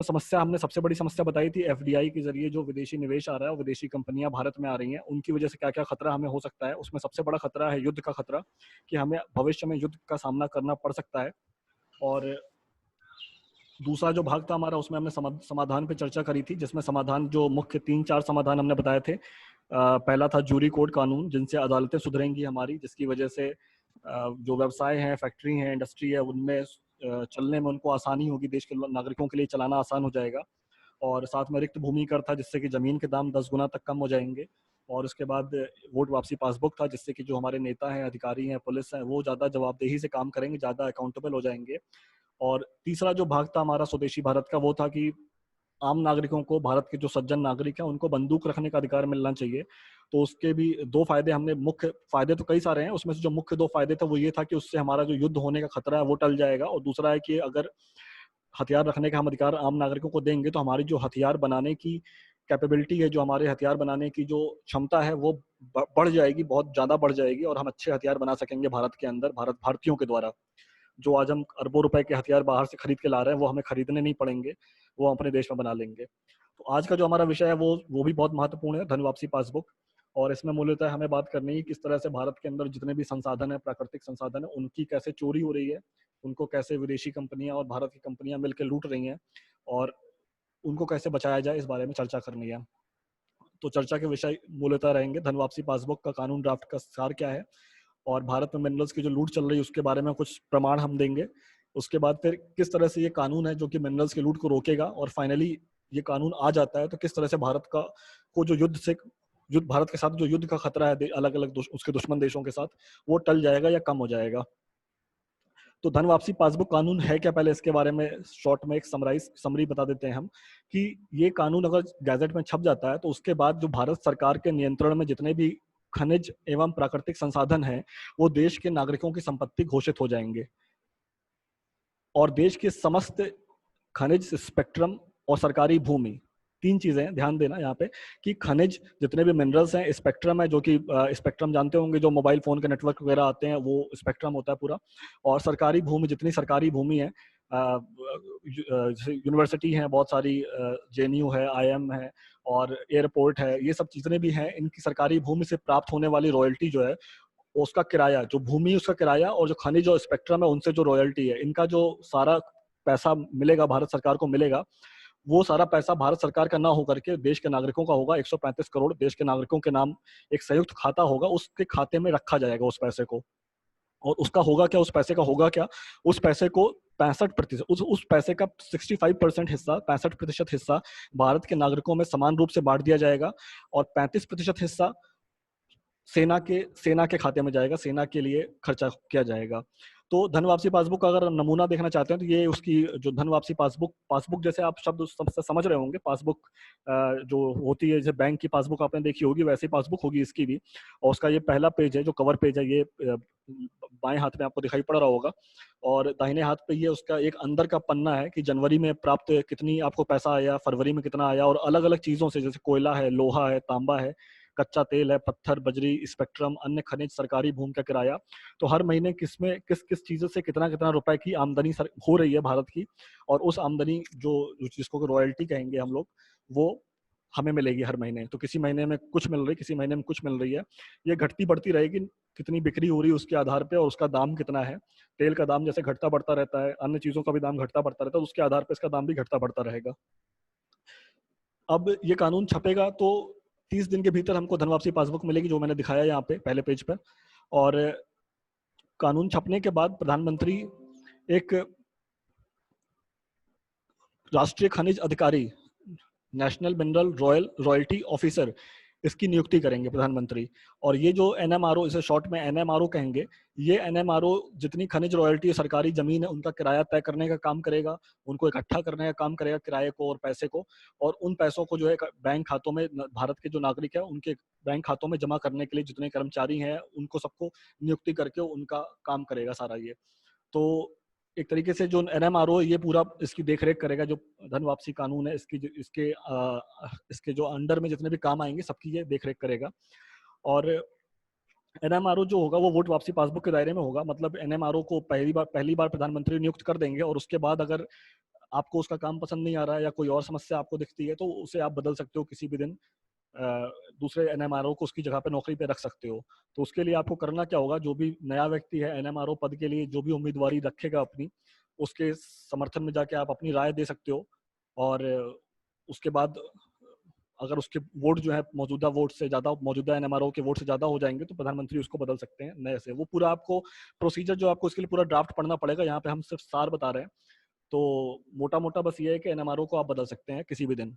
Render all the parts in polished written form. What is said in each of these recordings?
समस्या हमने सबसे बड़ी समस्या बताई थी एफडीआई के जरिए जो विदेशी निवेश आ रहा है और विदेशी कंपनियां भारत में आ रही हैं, उनकी वजह से क्या क्या खतरा हमें हो सकता है। उसमें सबसे बड़ा खतरा है युद्ध का खतरा, कि हमें भविष्य में युद्ध का सामना करना पड़ सकता है। और दूसरा जो भाग था हमारा, उसमें हमने समाधान पे चर्चा करी थी, जिसमें समाधान जो मुख्य 3-4 समाधान हमने बताए थे। पहला था जूरी कोड कानून, जिनसे अदालतें सुधरेंगी हमारी, जिसकी वजह से जो व्यवसाय हैं, फैक्ट्री हैं, इंडस्ट्री है, उनमें चलने में उनको आसानी होगी, देश के नागरिकों के लिए चलाना आसान हो जाएगा। और साथ में रिक्त भूमि कर था, जिससे कि जमीन के दाम 10 गुना तक कम हो जाएंगे। और उसके बाद वोट वापसी पासबुक था, जिससे कि जो हमारे नेता हैं, अधिकारी हैं, पुलिस हैं, वो ज़्यादा जवाबदेही से काम करेंगे, ज़्यादा अकाउंटेबल हो जाएंगे। और तीसरा जो भाग था हमारा स्वदेशी भारत का, वो था कि आम नागरिकों को, भारत के जो सज्जन नागरिक हैं, उनको बंदूक रखने का अधिकार मिलना चाहिए। तो उसके भी दो फायदे हमने, मुख्य फायदे तो कई सारे हैं, उसमें से जो मुख्य दो फायदे थे वो ये था कि उससे हमारा जो युद्ध होने का खतरा है वो टल जाएगा। और दूसरा है कि अगर हथियार रखने का हम अधिकार आम नागरिकों को देंगे, तो हमारी जो हथियार बनाने की कैपेबिलिटी है, जो हमारे हथियार बनाने की जो क्षमता है, वो बढ़ जाएगी, बहुत ज़्यादा बढ़ जाएगी। और हम अच्छे हथियार बना सकेंगे भारत के अंदर, भारतीयों के द्वारा। जो आज हम अरबों रुपए के हथियार बाहर से खरीद के ला रहे हैं, वो हमें खरीदने नहीं पड़ेंगे, वो हम अपने देश में बना लेंगे। तो आज का जो हमारा विषय है वो भी बहुत महत्वपूर्ण है, धन वापसी पासबुक। और इसमें मूलतः हमें बात करनी है किस तरह से भारत के अंदर जितने भी संसाधन है, प्राकृतिक संसाधन है, उनकी कैसे चोरी हो रही है, उनको कैसे विदेशी कंपनियां और भारत की कंपनियां मिलकर लूट रही हैं, और उनको कैसे बचाया जाए, इस बारे में चर्चा करनी है। तो चर्चा के विषय मूलतः रहेंगे धन वापसी पासबुक का कानून ड्राफ्ट का सार क्या है, और भारत में मिनरल्स की जो लूट चल रही है उसके बारे में कुछ प्रमाण हम देंगे। उसके बाद फिर किस तरह से ये कानून है जो कि मिनरल्स की लूट को रोकेगा, और फाइनली ये कानून आ जाता है तो किस तरह से भारत का को जो युद्ध भारत के साथ जो युद्ध का खतरा है अलग अलग उसके दुश्मन देशों के साथ, वो टल जाएगा या कम हो जाएगा। तो धन वापसी पासबुक कानून है क्या, पहले इसके बारे में शॉर्ट में एक समरी बता देते हैं हम, कि ये कानून अगर गैजेट में छप जाता है तो उसके बाद जो भारत सरकार के नियंत्रण में जितने भी खनिज एवं प्राकृतिक संसाधन हैं, वो देश के नागरिकों की संपत्ति घोषित हो जाएंगे। और देश के समस्त खनिज, स्पेक्ट्रम और सरकारी भूमि, तीन चीजें हैं, ध्यान देना यहाँ पे, कि खनिज जितने भी मिनरल्स हैं, स्पेक्ट्रम है, जो कि स्पेक्ट्रम जानते होंगे, जो मोबाइल फोन के नेटवर्क वगैरह आते हैं, वो स्पेक्ट्रम होता है पूरा। और सरकारी भूमि, जितनी सरकारी भूमि है, यूनिवर्सिटी है बहुत सारी, जेएनयू है, आईएम है, और एयरपोर्ट है, ये सब चीजें भी हैं, इनकी सरकारी भूमि से प्राप्त होने वाली रॉयल्टी जो है, उसका किराया, जो भूमि उसका किराया, और जो खनिज और स्पेक्ट्रम है उनसे जो रॉयल्टी है, इनका जो सारा पैसा मिलेगा, भारत सरकार को मिलेगा, वो सारा पैसा भारत सरकार का ना होकर के देश के नागरिकों का होगा। 135 करोड़ देश के नागरिकों के नाम एक संयुक्त खाता होगा, उसके खाते में रखा जाएगा उस पैसे को। और उसका होगा क्या, उस पैसे का होगा क्या, उस पैसे को 65%, उस पैसे का 65% हिस्सा, 65% हिस्सा भारत के नागरिकों में समान रूप से बांट दिया जाएगा, और 35% हिस्सा सेना के खाते में जाएगा, सेना के लिए खर्चा किया जाएगा। तो धन वापसी पासबुक का अगर नमूना देखना चाहते हैं तो ये उसकी जो धन वापसी पासबुक जैसे आप शब्द समझ रहे होंगे, पासबुक जो होती है, जैसे बैंक की पासबुक आपने देखी होगी, वैसी पासबुक होगी इसकी भी। और उसका ये पहला पेज है, जो कवर पेज है, ये बाएं हाथ में आपको दिखाई पड़ रहा होगा, और दाहिने हाथ पे ये उसका एक अंदर का पन्ना है कि जनवरी में प्राप्त कितनी आपको पैसा आया, फरवरी में कितना आया, और अलग अलग चीजों से, जैसे कोयला है, लोहा है, तांबा है, कच्चा तेल है, पत्थर, बजरी, स्पेक्ट्रम, अन्य खनिज, सरकारी भूमि का किराया। तो हर महीने किसमें किस किस चीजों से कितना कितना रुपए की आमदनी हो रही है भारत की, और उस आमदनी जो जिसको रॉयल्टी कहेंगे हम लोग, वो हमें मिलेगी हर महीने। तो किसी महीने में कुछ मिल रही, किसी महीने में कुछ मिल रही है। ये घटती बढ़ती रहेगी, कितनी बिक्री हो रही है उसके आधार पे, और उसका दाम कितना है। तेल का दाम जैसे घटता बढ़ता रहता है, अन्य चीजों का भी दाम घटता बढ़ता रहता है, तो उसके आधार पर इसका दाम भी घटता बढ़ता रहेगा। अब ये कानून छपेगा तो 30 दिन के भीतर हमको धन वापसी पासबुक मिलेगी, जो मैंने दिखाया यहाँ पे पहले पेज पर। और कानून छपने के बाद प्रधानमंत्री एक राष्ट्रीय खनिज अधिकारी, नेशनल मिनरल रॉयल्टी ऑफिसर, इसकी नियुक्ति करेंगे प्रधानमंत्री। और ये जो एनएमआरओ, इसे शॉर्ट में एनएमआरओ कहेंगे, ये एनएमआरओ जितनी खनिज रॉयल्टी, सरकारी जमीन है, उनका किराया तय करने का काम करेगा, उनको इकट्ठा करने का काम करेगा, किराए को और पैसे को। और उन पैसों को जो है बैंक खातों में, भारत के जो नागरिक है उनके बैंक खातों में जमा करने के लिए जितने कर्मचारी हैं, उनको सबको नियुक्ति करके उनका काम करेगा सारा ये। तो एक तरीके से जो एनएमआरओ ये पूरा इसकी देखरेख करेगा, जो धन वापसी कानून है इसके जो अंडर में जितने भी काम आएंगे सबकी ये देखरेख करेगा। और एनएमआरओ जो होगा वो वोट वापसी पासबुक के दायरे में होगा, मतलब एनएमआरओ को पहली बार प्रधानमंत्री नियुक्त कर देंगे, और उसके बाद अगर आपको उसका काम पसंद नहीं आ रहा है या कोई और समस्या आपको दिखती है, तो उसे आप बदल सकते हो किसी भी दिन। दूसरे एनएमआरओ को उसकी जगह पे नौकरी पे रख सकते हो। तो उसके लिए आपको करना क्या होगा, जो भी नया व्यक्ति है एनएमआरओ पद के लिए जो भी उम्मीदवारी रखेगा अपनी, उसके समर्थन में जाके आप अपनी राय दे सकते हो। और उसके बाद अगर उसके वोट जो है मौजूदा वोट से ज्यादा, मौजूदा एनएमआरओ के वोट से ज्यादा हो जाएंगे, तो प्रधानमंत्री उसको बदल सकते हैं नए से। वो पूरा आपको प्रोसीजर जो आपको इसके लिए पूरा ड्राफ्ट पढ़ना पड़ेगा, यहाँ पे हम सिर्फ सार बता रहे हैं। तो मोटा मोटा बस ये है कि एनएमआरओ को आप बदल सकते हैं किसी भी दिन।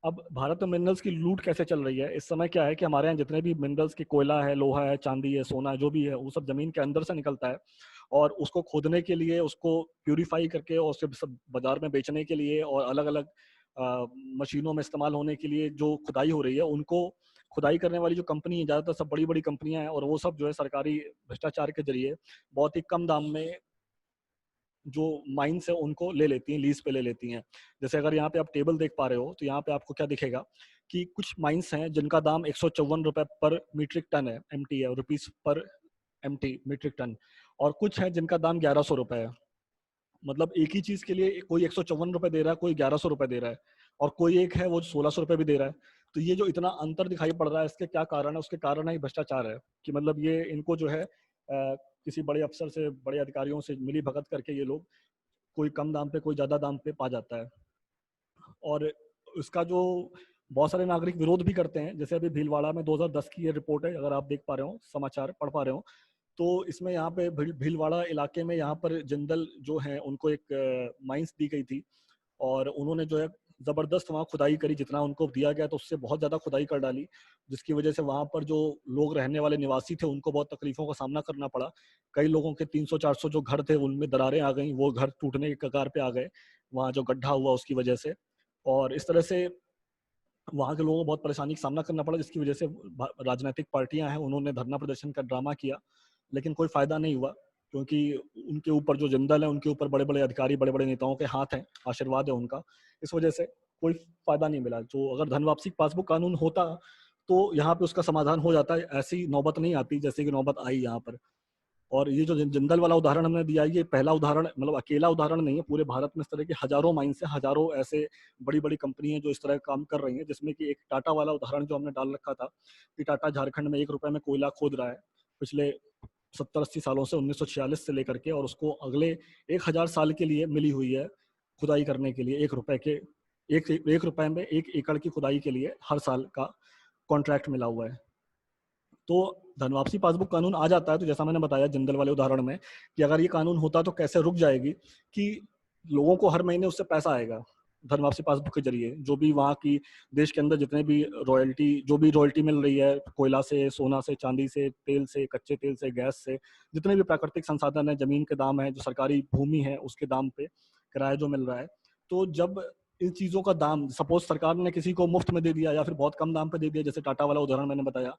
अब भारत में मिनरल्स की लूट कैसे चल रही है इस समय, क्या है कि हमारे यहाँ जितने भी मिनरल्स की, कोयला है, लोहा है, चांदी है, सोना है, जो भी है, वो सब जमीन के अंदर से निकलता है। और उसको खोदने के लिए, उसको प्यूरिफाई करके और उसके सब बाजार में बेचने के लिए और अलग अलग मशीनों में इस्तेमाल होने के लिए जो खुदाई हो रही है, उनको खुदाई करने वाली जो कंपनी है, ज़्यादातर सब बड़ी बड़ी कंपनियां हैं, और वो सब जो है सरकारी भ्रष्टाचार के जरिए बहुत ही कम दाम में जो माइंस है उनको ले लेती हैं, लीज पे ले लेती हैं। जैसे अगर यहाँ पे आप टेबल देख पा रहे हो, तो यहाँ पे आपको क्या दिखेगा कि कुछ माइंस हैं जिनका दाम 154 रुपए पर मीट्रिक टन है, एमटी है, रुपीस पर एमटी मीट्रिक टन। और कुछ है जिनका दाम 1100 रुपए है। मतलब एक ही चीज के लिए कोई 154 रुपए दे रहा है, कोई 1100 रुपए दे रहा है, और कोई एक है वो 1600 रुपए भी दे रहा है। तो ये जो इतना अंतर दिखाई पड़ रहा है, इसके क्या कारण है? उसके कारण है ये भ्रष्टाचार है। कि मतलब ये इनको जो है किसी बड़े अफसर से, बड़े अधिकारियों से मिली भगत करके ये लोग कोई कम दाम पे, कोई ज्यादा दाम पे पा जाता है। और उसका जो बहुत सारे नागरिक विरोध भी करते हैं। जैसे अभी भीलवाड़ा में 2010 की ये रिपोर्ट है, अगर आप देख पा रहे हो, समाचार पढ़ पा रहे हो, तो इसमें यहाँ पे भीलवाड़ा इलाके में यहाँ पर जिंदल जो है उनको एक माइंस दी गई थी, और उन्होंने जो है जबरदस्त वहाँ खुदाई करी, जितना उनको दिया गया तो उससे बहुत ज्यादा खुदाई कर डाली, जिसकी वजह से वहाँ पर जो लोग रहने वाले निवासी थे उनको बहुत तकलीफों का सामना करना पड़ा। कई लोगों के 300-400 जो घर थे उनमें दरारें आ गई, वो घर टूटने के कगार पे आ गए, वहाँ जो गड्ढा हुआ उसकी वजह से। और इस तरह से वहाँ के लोगों को बहुत परेशानी का सामना करना पड़ा, जिसकी वजह से राजनीतिक पार्टियां हैं उन्होंने धरना प्रदर्शन का ड्रामा किया, लेकिन कोई फायदा नहीं हुआ, क्योंकि उनके ऊपर जो जिंदल है उनके ऊपर बड़े बड़े अधिकारी, बड़े बड़े नेताओं के हाथ हैं, आशीर्वाद है उनका। इस वजह से कोई फायदा नहीं मिला। जो अगर धन वापसी पासबुक कानून होता तो यहाँ पे उसका समाधान हो जाता है, ऐसी नौबत नहीं आती जैसे कि नौबत आई यहाँ पर। और ये जो जिंदल वाला उदाहरण हमने दिया है, ये पहला उदाहरण, मतलब अकेला उदाहरण नहीं है, पूरे भारत में इस तरह के हजारों माइंस है, हजारों ऐसे बड़ी बड़ी कंपनी है जो इस तरह का काम कर रही हैं। जिसमें कि एक टाटा वाला उदाहरण जो हमने डाल रखा था, कि टाटा झारखंड में 1 रुपए में कोयला खोद रहा है पिछले 70-80 सालों से, 1946 से लेकर के, और उसको अगले 1000 साल के लिए मिली हुई है खुदाई करने के लिए। 1 रुपए के, 1 रुपए में 1 एकड़ की खुदाई के लिए हर साल का कॉन्ट्रैक्ट मिला हुआ है। तो धन वापसी पासबुक कानून आ जाता है, तो जैसा मैंने बताया जिंदल वाले उदाहरण में, कि अगर ये कानून होता तो कैसे रुक जाएगी, कि लोगों को हर महीने उससे पैसा आएगा धन वापसी पासबुक के जरिए। जो भी वहाँ की देश के अंदर जितने भी रॉयल्टी, जो भी रॉयल्टी मिल रही है, कोयला से, सोना से, चांदी से, तेल से, कच्चे तेल से, गैस से, जितने भी प्राकृतिक संसाधन है, जमीन के दाम है, जो सरकारी भूमि है उसके दाम पे किराया जो मिल रहा है, तो जब इन चीजों का दाम, सपोज सरकार ने किसी को मुफ्त में दे दिया या फिर बहुत कम दाम पे दे दिया, जैसे टाटा वाला उदाहरण मैंने बताया,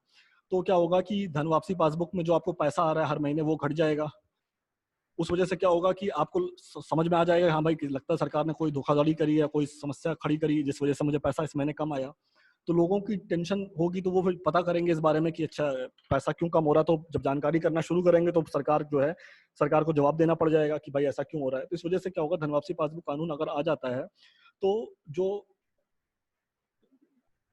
तो क्या होगा कि धन वापसी पासबुक में जो आपको पैसा आ रहा है हर महीने वो घट जाएगा। उस वजह से क्या होगा कि आपको समझ में आ जाएगा, हाँ भाई लगता है सरकार ने कोई धोखाधड़ी करी है, कोई समस्या खड़ी करी जिस वजह से मुझे पैसा इस महीने कम आया। तो लोगों की टेंशन होगी, तो वो फिर पता करेंगे इस बारे में कि अच्छा पैसा क्यों कम हो रहा है। तो जब जानकारी करना शुरू करेंगे तो सरकार जो है, सरकार को जवाब देना पड़ जाएगा कि भाई ऐसा क्यों हो रहा है। तो इस वजह से क्या होगा, धन वापसी पासबुक कानून अगर आ जाता है तो जो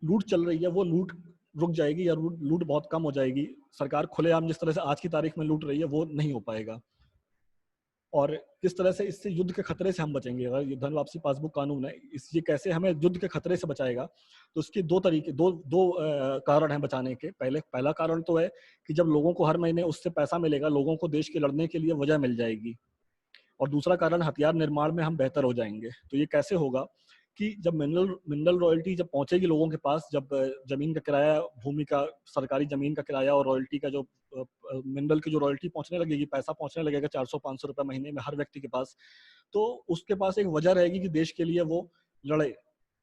लूट चल रही है वो लूट रुक जाएगी, या लूट बहुत कम हो जाएगी। सरकार खुलेआम जिस तरह से आज की तारीख में लूट रही है वो नहीं हो पाएगा। और किस तरह से इससे युद्ध के खतरे से हम बचेंगे, अगर ये धन वापसी पासबुक कानून है, इस ये कैसे हमें युद्ध के खतरे से बचाएगा, तो उसके दो तरीके, दो कारण हैं बचाने के। पहला कारण तो है कि जब लोगों को हर महीने उससे पैसा मिलेगा, लोगों को देश के लड़ने के लिए वजह मिल जाएगी। और दूसरा कारण, हथियार निर्माण में हम बेहतर हो जाएंगे। तो ये कैसे होगा कि जब मिनरल रॉयल्टी जब पहुंचेगी लोगों के पास, जब जमीन का किराया, भूमि का, सरकारी जमीन का किराया और रॉयल्टी का जो मिनरल की जो रॉयल्टी पहुंचने लगेगी, पैसा पहुंचने लगेगा 400-500 रुपए महीने में हर व्यक्ति के पास, तो उसके पास एक वजह रहेगी कि देश के लिए वो लड़े।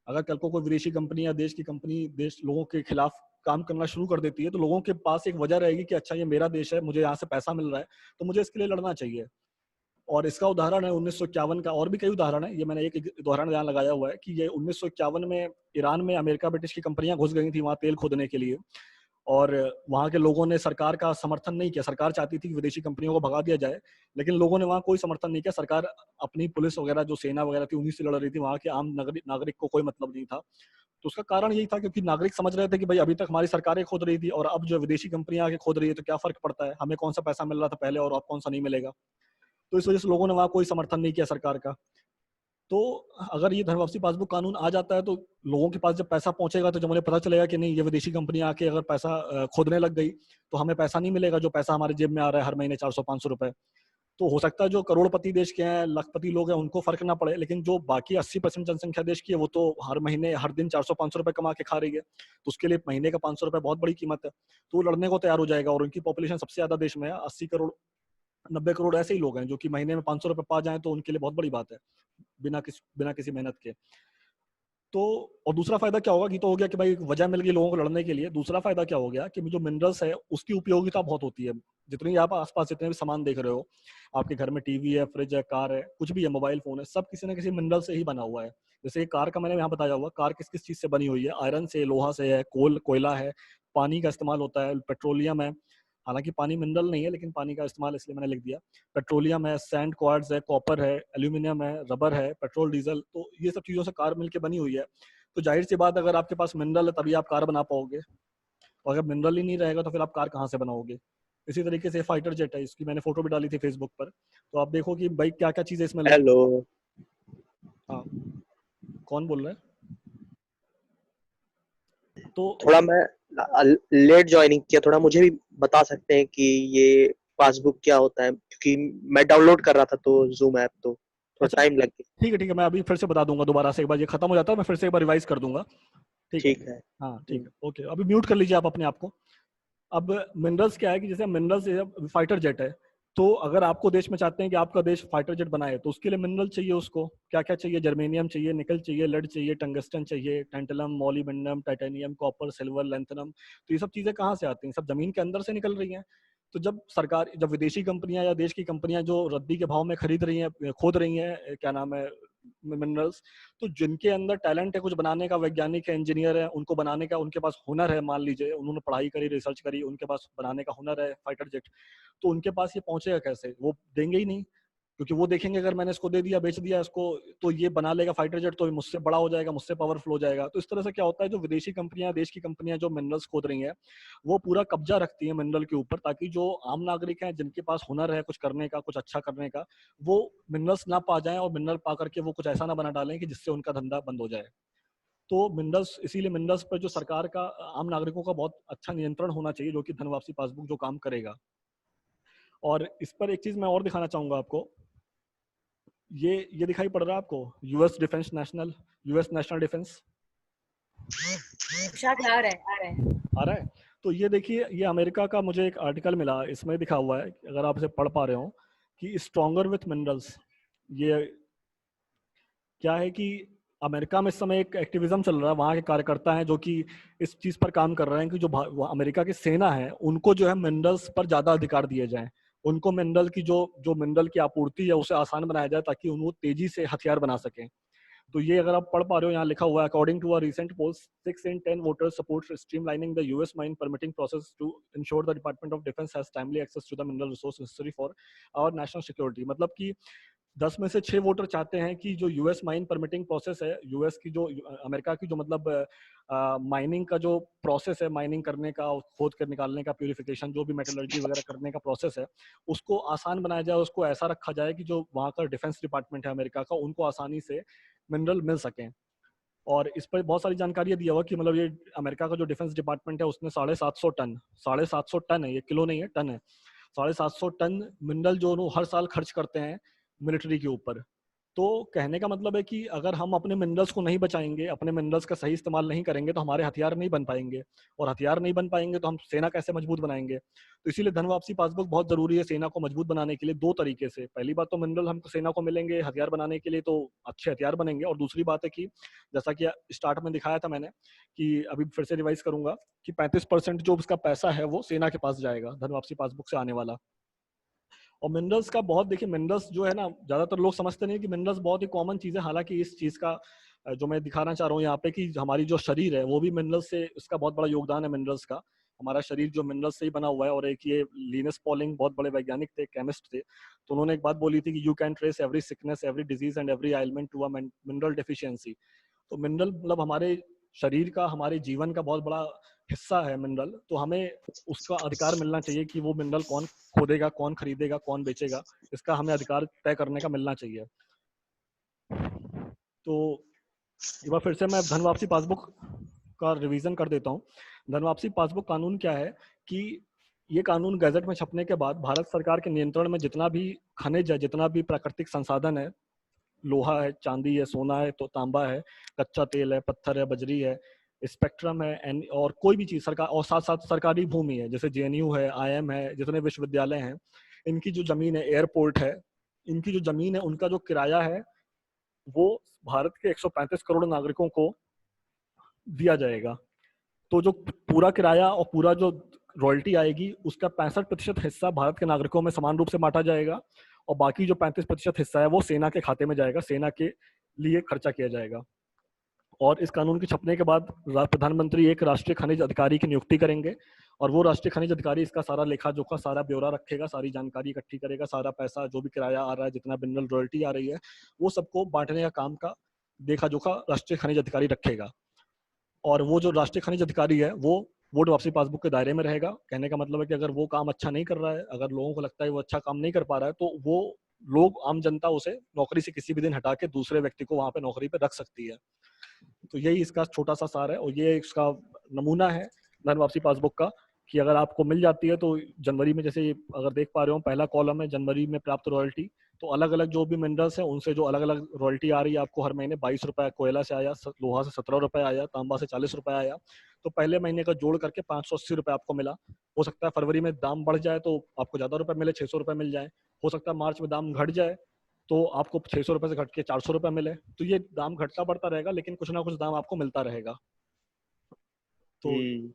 अगर कल को कोई विदेशी कंपनी या देश की कंपनी देश लोगों के खिलाफ काम करना शुरू कर देती है, तो लोगों के पास एक वजह रहेगी कि अच्छा ये मेरा देश है, मुझे यहाँ से पैसा मिल रहा है, तो मुझे इसके लिए लड़ना चाहिए। और इसका उदाहरण है 1951 का, और भी कई उदाहरण है, ये मैंने एक उदाहरण यहाँ लगाया हुआ है कि ये 1951 में ईरान में अमेरिका ब्रिटिश की कंपनियां घुस गई थी वहां तेल खोदने के लिए। और वहाँ के लोगों ने सरकार का समर्थन नहीं किया। सरकार चाहती थी कि विदेशी कंपनियों को भगा दिया जाए, लेकिन लोगों ने वहाँ कोई समर्थन नहीं किया। सरकार अपनी पुलिस वगैरह जो सेना वगैरह थी उन्हीं से लड़ रही थी, वहाँ के आम नागरिक को कोई मतलब नहीं था। तो उसका कारण यही था क्योंकि नागरिक समझ रहे थे कि भाई अभी तक हमारी सरकारें खोद रही थी और अब जो विदेशी कंपनियां आके खोद रही है तो क्या फर्क पड़ता है, हमें कौन सा पैसा मिल रहा था पहले और अब कौन सा नहीं मिलेगा। तो इस वजह से लोगों ने वहाँ कोई समर्थन नहीं किया सरकार का। तो अगर ये धन वापसी पासबुक कानून आ जाता है तो लोगों के पास जब पैसा पहुंचेगा तो जब उन्हें पता चलेगा कि नहीं ये विदेशी कंपनियां आके अगर पैसा खोदने लग गई तो हमें पैसा नहीं मिलेगा, जो पैसा हमारे जेब में आ रहा है हर महीने 400-500 रुपए। तो हो सकता है जो करोड़पति देश के हैं, लखपति लोग हैं, उनको फर्क ना पड़े, लेकिन जो बाकी 80% जनसंख्या देश की है वो तो हर महीने हर दिन 400-500 रुपए कमा के खा रही है। तो उसके लिए महीने का 500 रुपए बहुत बड़ी कीमत है। तो वो लड़ने को तैयार हो जाएगा और उनकी पॉपुलेशन सबसे ज्यादा देश में है, 80 करोड़ 90 करोड़ ऐसे ही लोग हैं जो कि महीने में 500 रुपए पा जाएं तो उनके लिए बहुत बड़ी बात है, बिना किसी मेहनत के। तो और दूसरा फायदा क्या होगा कि तो हो गया कि भाई वजह मिल गई लोगों को लड़ने के लिए। दूसरा फायदा क्या हो गया कि जो मिनरल्स है उसकी उपयोगिता बहुत होती है। जितनी आप आसपास जितने भी सामान देख रहे हो, आपके घर में टीवी है, फ्रिज है, कार है, कुछ भी है, मोबाइल फोन है, सब किसी ना किसी मिनरल से ही बना हुआ है। जैसे ये कार का मैंने यहाँ बताया हुआ, कार किस किस चीज से बनी हुई है, आयरन से, लोहा से है, कोयला है, पानी का इस्तेमाल होता है, पेट्रोलियम है। हालांकि पानी मिनरल नहीं है लेकिन पानी का इस्तेमाल इसलिए मैंने लिख दिया। पेट्रोलियम है, सैंड क्वार्ट्ज है, कॉपर है, एल्यूमिनियम है, रबर है, पेट्रोल डीजल, तो ये सब चीजों से कार मिलकर बनी हुई है। तो जाहिर सी बात, अगर आपके पास मिनरल है तभी आप कार बना पाओगे, और अगर मिनरल ही नहीं रहेगा तो फिर आप कार कहाँ से बनाओगे। इसी तरीके से फाइटर जेट है, इसकी मैंने फोटो भी डाली थी फेसबुक पर, तो आप देखो कि भाई क्या क्या चीजें इसमें लगी। हेलो। हाँ, कौन बोल रहा है? तो थोड़ा मैं लेट ज्वाइनिंग किया, थोड़ा मुझे भी बता सकते हैं कि ये पासबुक क्या होता है, क्योंकि मैं डाउनलोड कर रहा था तो जूम ऐप, तो थोड़ा अच्छा, टाइम लग गया। ठीक है, मैं अभी फिर से बता दूंगा दोबारा से, एक बार ये खत्म हो जाता है मैं फिर से एक बार रिवाइज कर दूंगा। ठीक है। ठीक है। हाँ ठीक है, ओके, अभी म्यूट कर लीजिए आप अपने आप को। अब मिनरल्स क्या है कि जैसे मिनरल्स फाइटर जेट है, तो अगर आपको देश में चाहते हैं कि आपका देश फाइटर जेट बनाए तो उसके लिए मिनरल चाहिए। उसको क्या क्या चाहिए? जर्मेनियम चाहिए, निकल चाहिए, लेड चाहिए, टंगस्टन चाहिए, tantalum, molybdenum, titanium, copper, silver, lanthanum. तो ये सब चीजें कहाँ से आती हैं? सब जमीन के अंदर से निकल रही हैं। तो जब विदेशी कंपनियां या देश की कंपनियां जो रद्दी के भाव में खरीद रही हैं, खोद रही हैं, क्या नाम है, मिनरल्स, तो जिनके अंदर टैलेंट है कुछ बनाने का, वैज्ञानिक है, इंजीनियर है, उनको बनाने का उनके पास हुनर है, मान लीजिए उन्होंने पढ़ाई करी, रिसर्च करी, उनके पास बनाने का हुनर है फाइटर जेट, तो उनके पास ये पहुंचेगा कैसे? वो देंगे ही नहीं, क्योंकि वो देखेंगे अगर मैंने इसको दे दिया, बेच दिया इसको, तो ये बना लेगा फाइटर जेट, तो मुझसे बड़ा हो जाएगा, मुझसे पावरफुल हो जाएगा। तो इस तरह से क्या होता है, जो विदेशी कंपनियां, देश की कंपनियां जो मिनरल्स खोद रही हैं, वो पूरा कब्जा रखती हैं मिनरल के ऊपर, ताकि जो आम नागरिक हैं जिनके पास हुनर है कुछ करने का, कुछ अच्छा करने का, वो मिनरल्स ना पा जाएं और मिनरल पा करके वो कुछ ऐसा ना बना डालें कि जिससे उनका धंधा बंद हो जाए। तो मिनरल्स, इसीलिए मिनरल्स पर जो सरकार का, आम नागरिकों का बहुत अच्छा नियंत्रण होना चाहिए, जो कि धन वापसी पासबुक जो काम करेगा। और इस पर एक चीज मैं और दिखाना चाहूंगा आपको। ये दिखाई पड़ रहा है आपको? यूएस नेशनल डिफेंस शायद आ रहा है, आ रहा है। आ रहा है। तो ये देखिए, ये अमेरिका का मुझे एक आर्टिकल मिला, इसमें दिखा हुआ है, अगर आप इसे पढ़ पा रहे हो, कि स्ट्रॉन्गर विथ मिनरल्स। ये क्या है कि अमेरिका में इस समय एक एक्टिविज्म चल रहा है, वहाँ के कार्यकर्ता हैं जो कि इस चीज पर काम कर रहे हैं कि जो अमेरिका की सेना है उनको जो है मिनरल्स पर ज्यादा अधिकार दिए जाएं। उनको मिनरल की जो जो मिनरल की आपूर्ति है उसे आसान बनाया जाए, ताकि उनको तेजी से हथियार बना सकें। तो ये अगर आप पढ़ पा रहे हो, यहाँ लिखा हुआ है, according to a recent poll 6 in 10 voters support streamlining the US mine permitting process to ensure the department of defence has timely access to the mineral resource necessary for our national security. मतलब कि 10 में से 6 voter चाहते हैं कि जो US mine permitting process है, US की जो अमेरिका की जो मतलब माइनिंग का जो प्रोसेस है, माइनिंग करने का, खोद कर निकालने का, प्यूरिफिकेशन, जो भी मेटलर्जी वगैरह करने का प्रोसेस है, उसको आसान बनाया जाए, उसको ऐसा रखा जाए कि जो वहाँ का डिफेंस डिपार्टमेंट है अमेरिका का, उनको आसानी से मिनरल मिल सकें। और इस पर बहुत सारी जानकारी दिया हुआ कि मतलब ये अमेरिका का जो डिफेंस डिपार्टमेंट है उसने 750 टन है, ये किलो नहीं है, टन है, 750 टन मिनरल जो हर साल खर्च करते हैं मिलिट्री के ऊपर। तो कहने का मतलब है कि अगर हम अपने मिनरल्स को नहीं बचाएंगे, अपने मिनरल्स का सही इस्तेमाल नहीं करेंगे, तो हमारे हथियार नहीं बन पाएंगे, और हथियार नहीं बन पाएंगे तो हम सेना कैसे मजबूत बनाएंगे। तो इसीलिए धन वापसी पासबुक बहुत जरूरी है सेना को मजबूत बनाने के लिए, दो तरीके से। पहली बात तो मिनरल हमको सेना को मिलेंगे हथियार बनाने के लिए, तो अच्छे हथियार बनेंगे। और दूसरी बात है कि जैसा कि स्टार्ट में दिखाया था मैंने, कि अभी फिर से रिवाइज करूंगा, कि 35% जो उसका पैसा है वो सेना के पास जाएगा धन वापसी पासबुक से आने वाला। और मिनरल्स का बहुत, देखिए मिनरल्स जो है ना, ज्यादातर लोग समझते नहीं कि मिनरल्स बहुत ही कॉमन चीज है। हालांकि इस चीज का जो मैं दिखाना चाह रहा हूँ यहाँ पे, कि हमारी जो शरीर है वो भी मिनरल्स से, इसका बहुत बड़ा योगदान है मिनरल्स का, हमारा शरीर जो मिनरल से ही बना हुआ है। और एक ये लिनस पॉलिंग बहुत बड़े वैज्ञानिक थे, केमिस्ट थे, तो उन्होंने एक बात बोली थी कि you can trace every sickness, every disease and every ailment to a mineral deficiency. तो मिनरल मतलब हमारे शरीर का, हमारे जीवन का बहुत बड़ा हिस्सा है मिनरल। तो हमें उसका अधिकार मिलना चाहिए कि वो मिनरल कौन खोदेगा, कौन खरीदेगा, कौन बेचेगा, इसका हमें अधिकार तय करने का मिलना चाहिए। तो एक बार फिर से मैं धन वापसी पासबुक का रिवीजन कर देता हूँ। धन वापसी पासबुक कानून क्या है कि ये कानून गैजेट में छपने के बाद भारत सरकार के नियंत्रण में जितना भी खनिज है, जितना भी प्राकृतिक संसाधन है, लोहा है, चांदी है, सोना है, तो तांबा है, कच्चा तेल है, पत्थर है, बजरी है, स्पेक्ट्रम है, और कोई भी चीज सरकार, और साथ साथ सरकारी भूमि है जैसे जेएनयू है, आईएम है, जितने विश्वविद्यालय हैं, इनकी जो जमीन है, एयरपोर्ट है, इनकी जो जमीन है, उनका जो किराया है, वो भारत के 135 करोड़ नागरिकों को दिया जाएगा। तो जो पूरा किराया और पूरा जो रॉयल्टी आएगी, उसका 65% हिस्सा भारत के नागरिकों में समान रूप से बांटा जाएगा, और बाकी जो 35% हिस्सा है वो सेना के खाते में जाएगा, सेना के लिए खर्चा किया जाएगा। और इस कानून के छपने के बाद प्रधानमंत्री एक राष्ट्रीय खनिज अधिकारी की नियुक्ति करेंगे, और वो राष्ट्रीय खनिज अधिकारी इसका सारा लेखा जोखा, सारा ब्यौरा रखेगा, सारी जानकारी इकट्ठी करेगा, सारा पैसा जो भी किराया आ रहा है, जितना मिनरल रॉयल्टी आ रही है, वो सबको बांटने का काम का देखा जोखा राष्ट्रीय खनिज अधिकारी रखेगा। और वो जो राष्ट्रीय खनिज अधिकारी है वो वोट वापसी पासबुक के दायरे में रहेगा। कहने का मतलब है कि अगर वो काम अच्छा नहीं कर रहा है, अगर लोगों को लगता है वो अच्छा काम नहीं कर पा रहा है, तो वो लोग, आम जनता उसे नौकरी से किसी भी दिन हटा के दूसरे व्यक्ति को वहां पे नौकरी पे रख सकती है। तो यही इसका छोटा सा सार है, और ये इसका नमूना है धन वापसी पासबुक का, कि अगर आपको मिल जाती है तो जनवरी में, जैसे अगर देख पा रहे हो पहला कॉलम है जनवरी में प्राप्त रॉयल्टी, तो अलग अलग जो भी मिनरल्स हैं उनसे जो अलग अलग रॉयल्टी आ रही है आपको हर महीने 22 रुपए कोयला से आया, लोहा से 17 रुपए आया, तांबा से 40 रुपए आया, तो पहले महीने का जोड़ करके 580 रुपए आपको मिला। हो सकता है फरवरी में दाम बढ़ जाए तो आपको ज्यादा रुपए मिले, 600 रुपए मिल जाए। हो सकता है मार्च में दाम घट जाए तो आपको 600 रुपए से घट के 400 रुपए मिले। तो ये दाम घटता बढ़ता रहेगा, लेकिन कुछ ना कुछ दाम आपको मिलता रहेगा। तो हम्म